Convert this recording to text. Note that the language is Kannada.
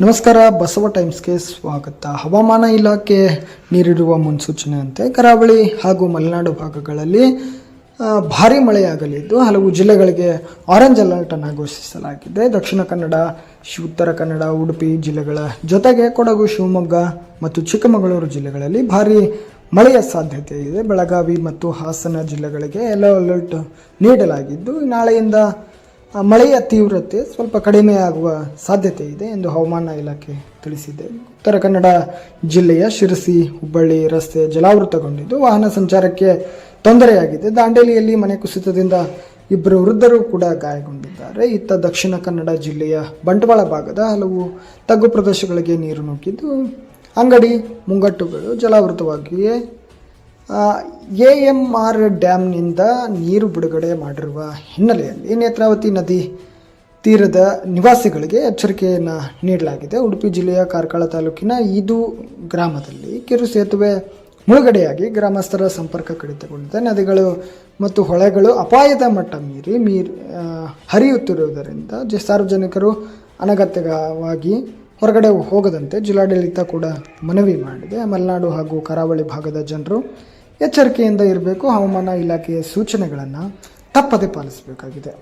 ನಮಸ್ಕಾರ, ಬಸವ ಟೈಮ್ಸ್ಗೆ ಸ್ವಾಗತ. ಹವಾಮಾನ ಇಲಾಖೆ ನೀಡಿರುವ ಮುನ್ಸೂಚನೆಯಂತೆ ಕರಾವಳಿ ಹಾಗೂ ಮಲೆನಾಡು ಭಾಗಗಳಲ್ಲಿ ಭಾರೀ ಮಳೆಯಾಗಲಿದ್ದು ಹಲವು ಜಿಲ್ಲೆಗಳಿಗೆ ಆರೆಂಜ್ ಅಲರ್ಟ್ ಅನ್ನು ಘೋಷಿಸಲಾಗಿದೆ. ದಕ್ಷಿಣ ಕನ್ನಡ, ಉತ್ತರ ಕನ್ನಡ, ಉಡುಪಿ ಜಿಲ್ಲೆಗಳ ಜೊತೆಗೆ ಕೊಡಗು, ಶಿವಮೊಗ್ಗ ಮತ್ತು ಚಿಕ್ಕಮಗಳೂರು ಜಿಲ್ಲೆಗಳಲ್ಲಿ ಭಾರೀ ಮಳೆಯ ಸಾಧ್ಯತೆ ಇದೆ. ಬೆಳಗಾವಿ ಮತ್ತು ಹಾಸನ ಜಿಲ್ಲೆಗಳಿಗೆ ಯೆಲ್ಲೋ ಅಲರ್ಟ್ ನೀಡಲಾಗಿದ್ದು ನಾಳೆಯಿಂದ ಮಳೆಯ ತೀವ್ರತೆ ಸ್ವಲ್ಪ ಕಡಿಮೆಯಾಗುವ ಸಾಧ್ಯತೆ ಇದೆ ಎಂದು ಹವಾಮಾನ ಇಲಾಖೆ ತಿಳಿಸಿದೆ. ಉತ್ತರ ಕನ್ನಡ ಜಿಲ್ಲೆಯ ಶಿರಸಿ, ಹುಬ್ಬಳ್ಳಿ ರಸ್ತೆ ಜಲಾವೃತಗೊಂಡಿದ್ದು ವಾಹನ ಸಂಚಾರಕ್ಕೆ ತೊಂದರೆಯಾಗಿದೆ. ದಾಂಡೇಲಿಯಲ್ಲಿ ಮನೆ ಕುಸಿತದಿಂದ 2 ವೃದ್ಧರು ಕೂಡ ಗಾಯಗೊಂಡಿದ್ದಾರೆ. ಇತ್ತ ದಕ್ಷಿಣ ಕನ್ನಡ ಜಿಲ್ಲೆಯ ಬಂಟ್ವಾಳ ಭಾಗದ ಹಲವು ತಗ್ಗು ಪ್ರದೇಶಗಳಿಗೆ ನೀರು ನುಗ್ಗಿದ್ದು ಅಂಗಡಿ ಮುಂಗಟ್ಟುಗಳು ಜಲಾವೃತವಾಗಿಯೇ AMR ಡ್ಯಾಮ್ನಿಂದ ನೀರು ಬಿಡುಗಡೆ ಮಾಡಿರುವ ಹಿನ್ನೆಲೆಯಲ್ಲಿ ನೇತ್ರಾವತಿ ನದಿ ತೀರದ ನಿವಾಸಿಗಳಿಗೆ ಎಚ್ಚರಿಕೆಯನ್ನು ನೀಡಲಾಗಿದೆ. ಉಡುಪಿ ಜಿಲ್ಲೆಯ ಕಾರ್ಕಳ ತಾಲೂಕಿನ ಈದು ಗ್ರಾಮದಲ್ಲಿ ಕಿರು ಸೇತುವೆ ಮುಳುಗಡೆಯಾಗಿ ಗ್ರಾಮಸ್ಥರ ಸಂಪರ್ಕ ಕಡಿತಗೊಂಡಿದೆ. ನದಿಗಳು ಮತ್ತು ಹೊಳೆಗಳು ಅಪಾಯದ ಮಟ್ಟ ಮೀರಿ ಹರಿಯುತ್ತಿರುವುದರಿಂದ ಸಾರ್ವಜನಿಕರು ಅನಗತ್ಯವಾಗಿ ಹೊರಗಡೆ ಹೋಗದಂತೆ ಜಿಲ್ಲಾಡಳಿತ ಕೂಡ ಮನವಿ ಮಾಡಿದೆ. ಮಲೆನಾಡು ಹಾಗೂ ಕರಾವಳಿ ಭಾಗದ ಜನರು ಎಚ್ಚರಿಕೆಯಿಂದ ಇರಬೇಕು. ಹವಾಮಾನ ಇಲಾಖೆಯ ಸೂಚನೆಗಳನ್ನು ತಪ್ಪದೆ ಪಾಲಿಸಬೇಕಾಗಿದೆ.